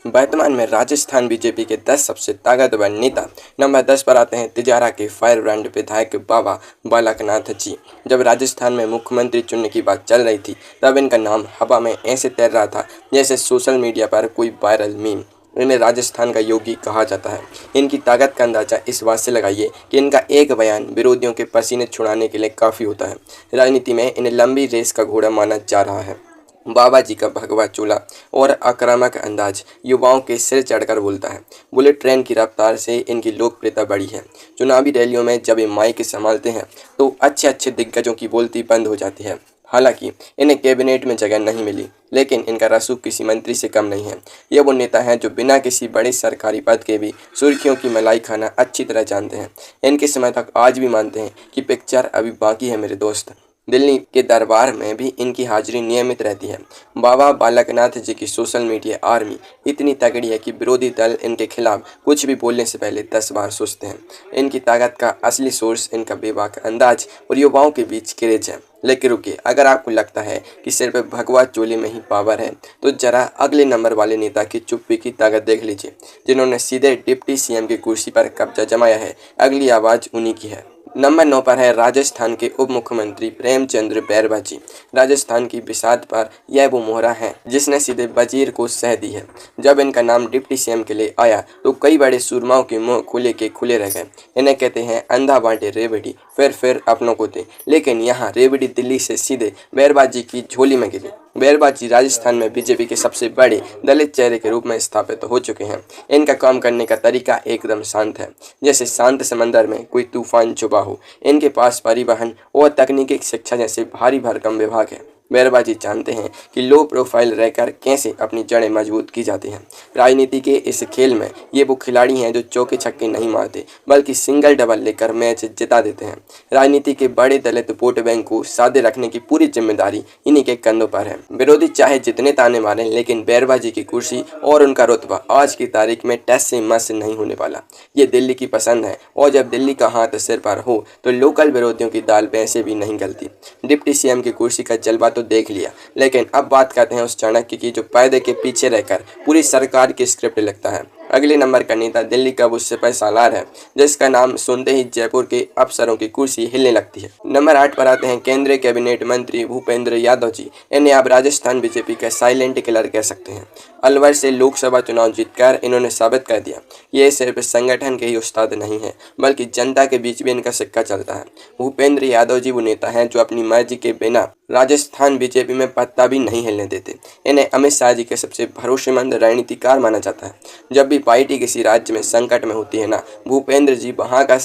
वर्तमान में राजस्थान बीजेपी के 10 सबसे ताकतवर नेता। नंबर 10 पर आते हैं तिजारा के फायर ब्रांड विधायक बाबा बालकनाथ जी। जब राजस्थान में मुख्यमंत्री चुनने की बात चल रही थी तब इनका नाम हवा में ऐसे तैर रहा था जैसे सोशल मीडिया पर कोई वायरल मीम। इन्हें राजस्थान का योगी कहा जाता है। इनकी ताकत का अंदाजा इस बात से लगाइए कि इनका एक बयान विरोधियों के पसीने छुड़ाने के लिए काफ़ी होता है। राजनीति में इन्हें लंबी रेस का घोड़ा माना जा रहा है। बाबा जी का भगवा चोला और आक्रामक अंदाज युवाओं के सिर चढ़कर बोलता है। बुलेट ट्रेन की रफ्तार से इनकी लोकप्रियता बढ़ी है। चुनावी रैलियों में जब ये माइक संभालते हैं तो अच्छे अच्छे दिग्गजों की बोलती बंद हो जाती है। हालांकि इन्हें कैबिनेट में जगह नहीं मिली, लेकिन इनका रसूख किसी मंत्री से कम नहीं है। ये वो नेता हैं जो बिना किसी बड़े सरकारी पद के भी सुर्खियों की मलाई खाना अच्छी तरह जानते हैं। इनके समय तक आज भी मानते हैं कि पिक्चर अभी बाकी है मेरे दोस्त। दिल्ली के दरबार में भी इनकी हाजिरी नियमित रहती है। बाबा बालकनाथ जी की सोशल मीडिया आर्मी इतनी तगड़ी है कि विरोधी दल इनके खिलाफ कुछ भी बोलने से पहले 10 बार सोचते हैं। इनकी ताकत का असली सोर्स इनका बेबाक अंदाज और युवाओं के बीच क्रेज है। लेकिन रुकिए, अगर आपको लगता है कि सिर्फ भगवा चोले में ही पावर है तो जरा अगले नंबर वाले नेता की चुप्पी की ताकत देख लीजिए, जिन्होंने सीधे डिप्टी सीएम की कुर्सी पर कब्जा जमाया है। अगली आवाज़ उन्हीं की है। नंबर 9 पर है राजस्थान के उप मुख्यमंत्री प्रेमचंद्र बैरवा जी। राजस्थान की बिसात पर यह वो मोहरा है जिसने सीधे वजीर को सह दी है। जब इनका नाम डिप्टी सीएम के लिए आया तो कई बड़े सूरमाओं के मुंह खुले के खुले रह गए। इन्हें कहते हैं अंधा बांटे रेवड़ी, फिर अपनों को दे। लेकिन यहाँ रेवड़ी दिल्ली से सीधे बैरवा जी की झोली में गिरी। बैरवा जी राजस्थान में बीजेपी के सबसे बड़े दलित चेहरे के रूप में स्थापित हो चुके हैं। इनका काम करने का तरीका एकदम शांत है, जैसे शांत समंदर में कोई तूफान छुपा हो। इनके पास परिवहन और तकनीकी शिक्षा जैसे भारी भरकम विभाग है। बैरवा जी जानते हैं कि लो प्रोफाइल रहकर कैसे अपनी जड़ें मजबूत की जाती हैं। राजनीति के इस खेल में ये वो खिलाड़ी हैं जो चौके छक्के नहीं मारते बल्कि सिंगल डबल लेकर मैच जिता देते हैं। राजनीति के बड़े दलित वोट बैंक को सादे रखने की पूरी जिम्मेदारी इन्हीं के कंधों पर है। विरोधी चाहे जितने ताने मारें, लेकिन बैरवा जी की कुर्सी और उनका रुतबा आज की तारीख में टस से मस नहीं होने वाला। ये दिल्ली की पसंद है और जब दिल्ली का हाथ सिर पर हो तो लोकल विरोधियों की दाल पैसे भी नहीं गलती। डिप्टी सीएम की कुर्सी का जलवा तो देख लिया, लेकिन अब बात करते हैं उस चाणक्य की जो पर्दे के पीछे रहकर पूरी सरकार की स्क्रिप्ट लिखता है। अगले नंबर का नेता दिल्ली का वो सिपाही सालार है जिसका नाम सुनते ही जयपुर के अफसरों की कुर्सी हिलने लगती है। नंबर 8 पर आते हैं केंद्रीय कैबिनेट मंत्री भूपेंद्र यादव जी। इन्हें आप राजस्थान बीजेपी का साइलेंट किलर कह सकते हैं। अलवर से लोकसभा चुनाव जीतकर इन्होंने साबित कर दिया ये सिर्फ संगठन के ही उस्ताद नहीं है बल्कि जनता के बीच भी इनका सिक्का चलता है। भूपेंद्र यादव जी वो नेता हैं जो अपनी मर्जी के बिना राजस्थान बीजेपी में पत्ता भी नहीं हिलने देते। इन्हें अमित शाह जी के सबसे भरोसेमंद रणनीतिकार माना जाता है। जब भी पार्टी किसी राज्य में संकट में होती है ना, भूपेंद्र जी को वहां का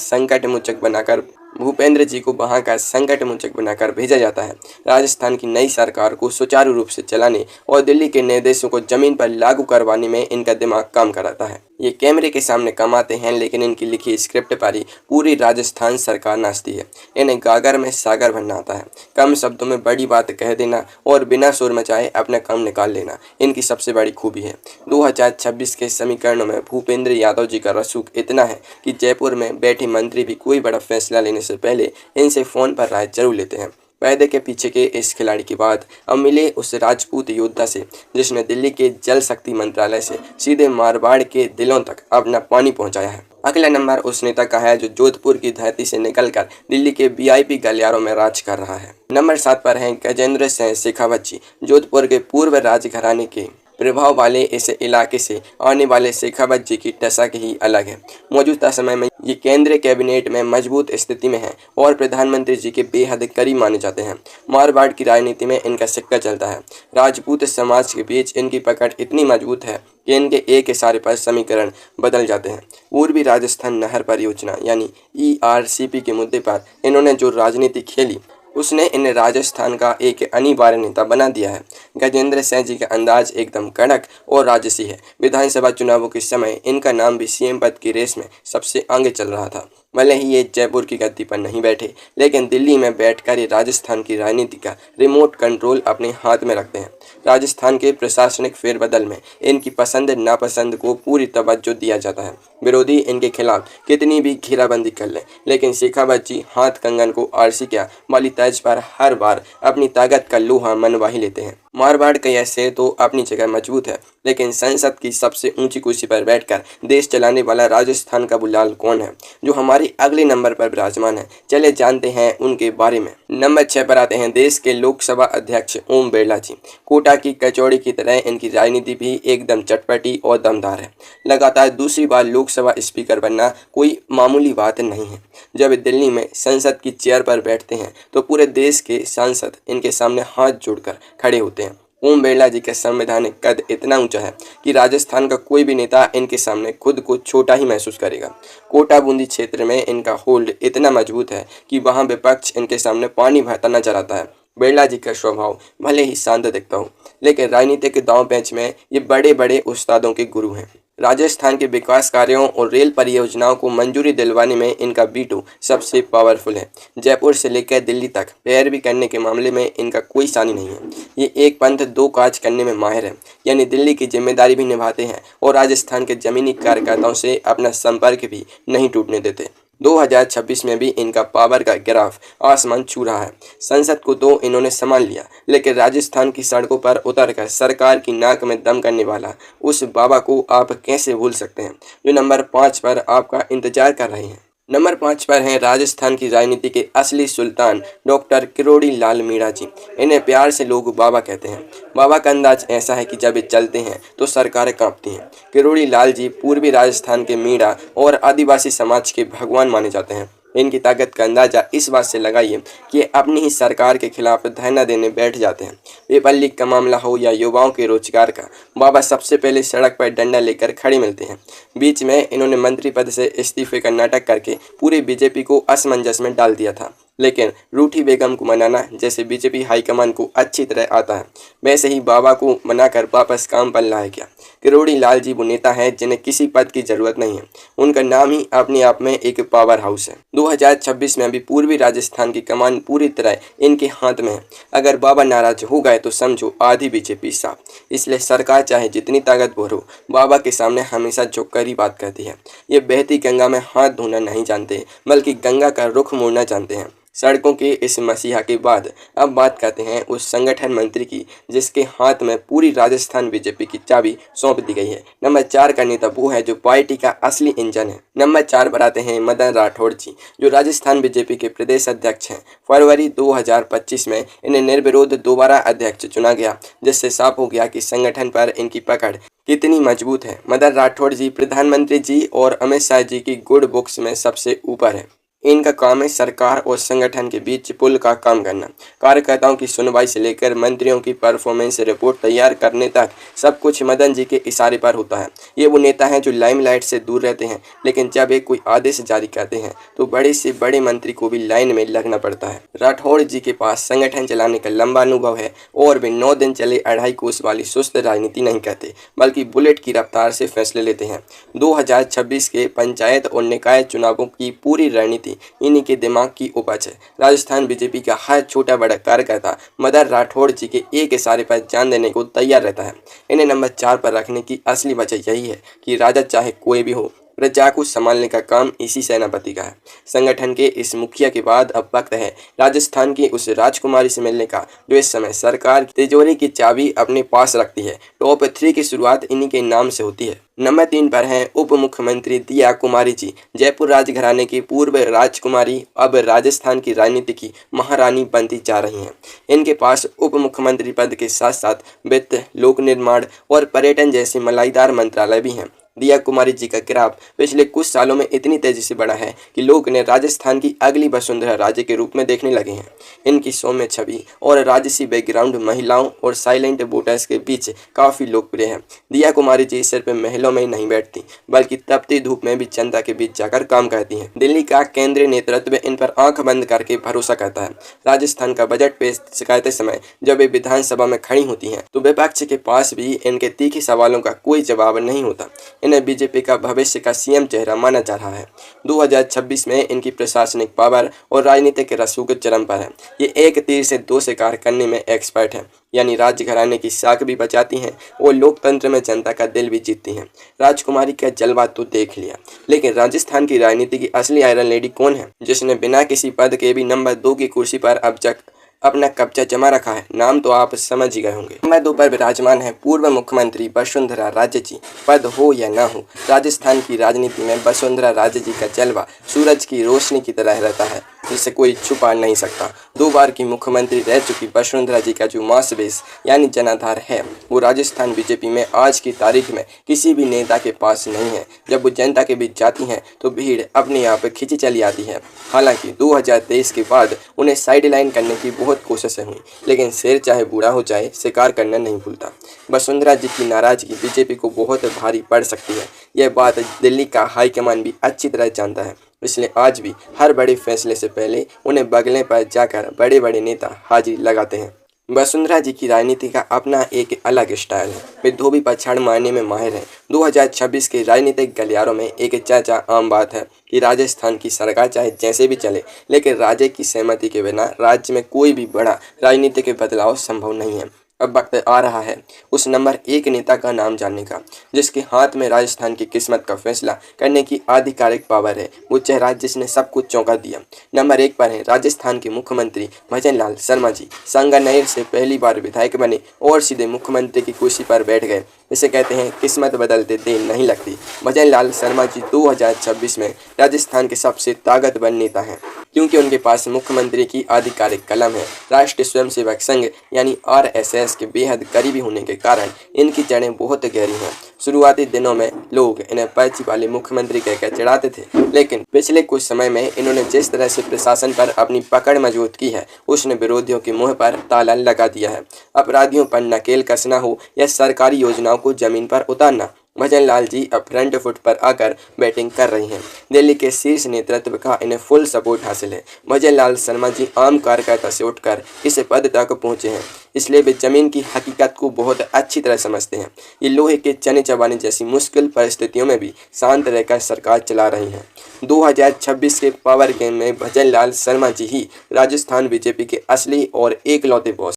संकट मोचक बनाकर भेजा जाता है। राजस्थान की नई सरकार को सुचारू रूप से चलाने और दिल्ली के निर्देशों को जमीन पर लागू करवाने में इनका दिमाग काम कराता है। ये कैमरे के सामने कम आते हैं, लेकिन इनकी लिखी स्क्रिप्ट पर ही पूरी राजस्थान सरकार नाचती है। इन्हें गागर में सागर बनना आता है। कम शब्दों में बड़ी बात कह देना और बिना शोर मचाए अपना काम निकाल लेना इनकी सबसे बड़ी खूबी है। 2026 के समीकरणों में भूपेंद्र यादव जी का रसूख इतना है कि जयपुर में बैठे मंत्री भी कोई बड़ा फैसला लेने से पहले इनसे फोन पर राय जरूर लेते हैं। पर्दे के पीछे के इस खिलाड़ी के बाद अब मिले उस राजपूत योद्धा से जिसने दिल्ली के जल शक्ति मंत्रालय से सीधे मारवाड़ के दिलों तक अपना पानी पहुंचाया है। अगला नंबर उस नेता का है जो जोधपुर की धरती से निकलकर दिल्ली के वीआईपी गलियारों में राज कर रहा है। नंबर 7 पर हैं गजेंद्र सिंह शेखावत जी। जोधपुर के पूर्व राजघराने के प्रभाव वाले इस इलाके से आने वाले शेखावत जी की टसक ही अलग है। मौजूदा समय में ये केंद्रीय कैबिनेट में मजबूत स्थिति में है और प्रधानमंत्री जी के बेहद करीब माने जाते हैं। मारवाड़ की राजनीति में इनका सिक्का चलता है। राजपूत समाज के बीच इनकी पकड़ इतनी मजबूत है कि इनके एक इशारे पर समीकरण बदल जाते हैं। पूर्वी राजस्थान नहर परियोजना यानी ERCP के मुद्दे पर इन्होंने जो राजनीति खेली उसने इन्हें राजस्थान का एक अनिवार्य नेता बना दिया है। गजेंद्र सिंह जी का अंदाज एकदम कड़क और राजसी है। विधानसभा चुनावों के समय इनका नाम भी सीएम पद की रेस में सबसे आगे चल रहा था। भले ही ये जयपुर की गद्दी पर नहीं बैठे, लेकिन दिल्ली में बैठकर ये राजस्थान की राजनीति का रिमोट कंट्रोल अपने हाथ में रखते हैं। राजस्थान के प्रशासनिक फेरबदल में इनकी पसंद नापसंद को पूरी तवज्जो दिया जाता है। विरोधी इनके खिलाफ कितनी भी घेराबंदी कर लें, लेकिन शेखावत जी हाथ कंगन को आरसी क्या वाली तर्ज पर हर बार अपनी ताकत का लोहा मनवा ही लेते हैं। मारवाड़ का यह शेर तो अपनी जगह मजबूत है, लेकिन संसद की सबसे ऊंची कुर्सी पर बैठकर देश चलाने वाला राजस्थान का बुलाल कौन है, जो हमारे अगले नंबर पर विराजमान है। चले जानते हैं उनके बारे में। नंबर 6 पर आते हैं देश के लोकसभा अध्यक्ष ओम बिरला जी। कोटा की कचौड़ी की तरह इनकी राजनीति भी एकदम चटपटी और दमदार है। लगातार दूसरी बार लोकसभा स्पीकर बनना कोई मामूली बात नहीं है। जब दिल्ली में संसद की चेयर पर बैठते हैं तो पूरे देश के सांसद इनके सामने हाथ जोड़कर खड़े होते हैं। ओम बिरला जी का संवैधानिक कद इतना ऊंचा है कि राजस्थान का कोई भी नेता इनके सामने खुद को छोटा ही महसूस करेगा। कोटा बूंदी क्षेत्र में इनका होल्ड इतना मजबूत है कि वहां विपक्ष इनके सामने पानी बहता नजर आता है। बिरला जी का स्वभाव भले ही शांत दिखता हो, लेकिन राजनीति के दांव पेच में ये बड़े बड़े उस्तादों के गुरु हैं। राजस्थान के विकास कार्यों और रेल परियोजनाओं को मंजूरी दिलवाने में इनका वीटो सबसे पावरफुल है। जयपुर से लेकर दिल्ली तक पैरवी करने के मामले में इनका कोई सानी नहीं है। ये एक पंथ दो काज करने में माहिर है, यानी दिल्ली की जिम्मेदारी भी निभाते हैं और राजस्थान के जमीनी कार्यकर्ताओं से अपना संपर्क भी नहीं टूटने देते। 2026 में भी इनका पावर का ग्राफ आसमान छू रहा है। संसद को तो इन्होंने संभाल लिया, लेकिन राजस्थान की सड़कों पर उतरकर सरकार की नाक में दम करने वाला उस बाबा को आप कैसे भूल सकते हैं, जो नंबर 5 पर आपका इंतजार कर रहे हैं। नंबर 5 पर हैं राजस्थान की राजनीति के असली सुल्तान डॉक्टर किरोड़ी लाल मीणा जी। इन्हें प्यार से लोग बाबा कहते हैं। बाबा का अंदाज ऐसा है कि जब ये चलते हैं तो सरकारें कांपती हैं। किरोड़ी लाल जी पूर्वी राजस्थान के मीणा और आदिवासी समाज के भगवान माने जाते हैं। इनकी ताकत का अंदाजा इस बात से लगाइए कि ये अपनी ही सरकार के खिलाफ धरना देने बैठ जाते हैं। पेपर लीक का मामला हो या युवाओं के रोजगार का, बाबा सबसे पहले सड़क पर डंडा लेकर खड़े मिलते हैं। बीच में इन्होंने मंत्री पद से इस्तीफे का नाटक करके पूरी बीजेपी को असमंजस में डाल दिया था, लेकिन रूठी बेगम को मनाना जैसे बीजेपी हाईकमान को अच्छी तरह आता है, वैसे ही बाबा को मनाकर वापस काम पर लाया गया। किरोड़ी लाल जी वो नेता हैं जिन्हें किसी पद की जरूरत नहीं है। उनका नाम ही अपने आप में एक पावर हाउस है। 2026 में भी पूर्वी राजस्थान की कमान पूरी तरह इनके हाथ में है। अगर बाबा नाराज हो गए तो समझो आधी बीजेपी साफ। इसलिए सरकार चाहे जितनी ताकतवर हो, बाबा के सामने हमेशा झुककर ही बात करती है। ये बहती गंगा में हाथ धोना नहीं जानते, बल्कि गंगा का रुख मोड़ना जानते हैं। सड़कों के इस मसीहा के बाद अब बात करते हैं उस संगठन मंत्री की जिसके हाथ में पूरी राजस्थान बीजेपी की चाबी सौंप दी गई है। नंबर 4 का नेता वो है जो पार्टी का असली इंजन है। नंबर 4 पर आते हैं मदन राठौड़ जी, जो राजस्थान बीजेपी के प्रदेश अध्यक्ष हैं। फरवरी 2025 में इन्हें निर्विरोध दोबारा अध्यक्ष चुना गया, जिससे साफ हो गया कि संगठन पर इनकी पकड़ कितनी मजबूत है। मदन राठौड़ जी प्रधानमंत्री जी और अमित शाह जी की गुड बुक्स में सबसे ऊपर है। इनका काम है सरकार और संगठन के बीच पुल का काम करना। कार्यकर्ताओं की सुनवाई से लेकर मंत्रियों की परफॉर्मेंस रिपोर्ट तैयार करने तक सब कुछ मदन जी के इशारे पर होता है। ये वो नेता हैं जो लाइमलाइट से दूर रहते हैं, लेकिन जब एक कोई आदेश जारी करते हैं तो बड़े से बड़े मंत्री को भी लाइन में लगना पड़ता है। राठौड़ जी के पास संगठन चलाने का लंबा अनुभव है और वे 9 दिन चले 2.5 कोस वाली सुस्त राजनीति नहीं करते, बल्कि बुलेट की रफ्तार से फैसले लेते हैं। 2026 के पंचायत और निकाय चुनावों की पूरी रणनीति इन्हीं के दिमाग की उपज है। राजस्थान बीजेपी का हर छोटा बड़ा कार्यकर्ता मदन राठौड़ जी के एक इशारे पर जान देने को तैयार रहता है। इन्हें नंबर 4 पर रखने की असली वजह यही है कि राजा चाहे कोई भी हो, प्रजा को संभालने का काम इसी सेनापति का है। संगठन के इस मुखिया के बाद अब वक्त है राजस्थान की उस राजकुमारी से मिलने का जो इस समय सरकार की तिजोरी की चाबी अपने पास रखती है। टॉप 3 की शुरुआत इन्हीं के नाम से होती है। नंबर 3 पर हैं उप मुख्यमंत्री दिया कुमारी जी। जयपुर राजघराने की पूर्व राजकुमारी अब राजस्थान की राजनीति की महारानी बनती जा रही हैं। इनके पास उप मुख्यमंत्री पद के साथ साथ वित्त, लोक निर्माण और पर्यटन जैसे मलाईदार मंत्रालय भी हैं। दिया कुमारी जी का ग्राफ पिछले कुछ सालों में इतनी तेजी से बढ़ा है कि लोग इन्हें राजस्थान की अगली वसुंधरा राजे के रूप में देखने लगे हैं। इनकी सौम्य छवि और राजसी बैकग्राउंड महिलाओं और साइलेंट वोटर्स के बीच काफ़ी लोकप्रिय है। दिया कुमारी जी सिर्फ महलों में ही नहीं बैठती, बल्कि तपती धूप में भी जनता के बीच जाकर काम करती हैं। दिल्ली का केंद्रीय नेतृत्व इन पर आंख बंद करके भरोसा करता है। राजस्थान का बजट पेश करते समय जब वे विधानसभा में खड़ी होती हैं तो विपक्ष के पास भी इनके तीखे सवालों का कोई जवाब नहीं होता। इन्हें बीजेपी का भविष्य का सीएम चेहरा माना जा रहा है। 2026 में इनकी प्रशासनिक पावर और राजनीतिक रसूख चरम पर है। ये एक तीर से दो शिकार करने में एक्सपर्ट हैं, यानी राज्य घराने की साख भी बचाती हैं और लोकतंत्र में जनता का दिल भी जीतती हैं। राजकुमारी का जलवा तो देख लिया, लेकिन राजस्थान की राजनीति की असली आयरन लेडी कौन है, जिसने बिना किसी पद के भी नंबर 2 की कुर्सी पर अब तक अपना कब्जा जमा रखा है? नाम तो आप समझ ही गए होंगे। नंबर 2 पर विराजमान है पूर्व मुख्यमंत्री वसुंधरा राजे जी। पद हो या ना हो, राजस्थान की राजनीति में वसुंधरा राजे जी का जलवा सूरज की रोशनी की तरह रहता है, जिसे कोई छुपा नहीं सकता। 2 बार की मुख्यमंत्री रह चुकी वसुंधरा जी का जो मास बेस यानी जनाधार है, वो राजस्थान बीजेपी में आज की तारीख में किसी भी नेता के पास नहीं है। जब वो जनता के बीच जाती हैं तो भीड़ अपने आप खिंची चली आती है। हालांकि 2023 के बाद उन्हें साइडलाइन करने की बहुत कोशिशें हुई, लेकिन शेर चाहे बूढ़ा हो जाए शिकार करना नहीं भूलता। वसुंधरा जी की नाराजगी बीजेपी को बहुत भारी पड़ सकती है। यह बात दिल्ली का हाईकमान भी अच्छी तरह जानता है, इसलिए आज भी हर बड़े फैसले से पहले उन्हें बगले पर जाकर बड़े बड़े नेता हाजिरी लगाते हैं। वसुंधरा जी की राजनीति का अपना एक अलग स्टाइल है। वे धोबी पर छड़ मारने में माहिर हैं। 2026 के राजनीतिक गलियारों में एक चर्चा आम बात है कि राजस्थान की सरकार चाहे जैसे भी चले, लेकिन राज्य की सहमति के बिना राज्य में कोई भी बड़ा राजनीतिक बदलाव संभव नहीं है। अब वक्त आ रहा है उस नंबर 1 नेता का नाम जानने का, जिसके हाथ में राजस्थान की किस्मत का फैसला करने की आधिकारिक पावर है। वो चेहरा जिसने सब कुछ चौंका दिया। नंबर 1 पर है राजस्थान के मुख्यमंत्री भजन लाल शर्मा जी। सांगानेर से पहली बार विधायक बने और सीधे मुख्यमंत्री की कुर्सी पर बैठ गए। इसे कहते हैं किस्मत बदलते देर नहीं लगती। भजन लाल शर्मा जी 2026 में राजस्थान के सबसे ताकतवर नेता हैं, क्योंकि उनके पास मुख्यमंत्री की आधिकारिक कलम है। राष्ट्रीय स्वयंसेवक संघ यानी RSS के बेहद करीबी होने के कारण इनकी जड़ें बहुत गहरी हैं। शुरुआती दिनों में लोग इन्हें पर्ची वाले मुख्यमंत्री कहकर चिढ़ाते थे, लेकिन पिछले कुछ समय में इन्होंने जिस तरह से प्रशासन पर अपनी पकड़ मजबूत की है, उसने विरोधियों के मुंह पर ताला लगा दिया है। अपराधियों पर नकेल कसना हो या सरकारी योजनाओं को जमीन पर उतारना, भजन लाल जी अब फ्रंट फुट पर आकर बैटिंग कर रही हैं। दिल्ली के शीर्ष नेतृत्व का इन्हें फुल सपोर्ट हासिल है। भजन लाल शर्मा जी आम कार्यकर्ता से उठकर इस पद तक पहुंचे हैं, इसलिए वे जमीन की हकीकत को बहुत अच्छी तरह समझते हैं। ये लोहे के चने चबाने जैसी मुश्किल परिस्थितियों में भी शांत रहकर सरकार चला रही हैं। 2026 के पावर गेम में भजन लाल शर्मा जी ही राजस्थान बीजेपी के असली और एकलौते बॉस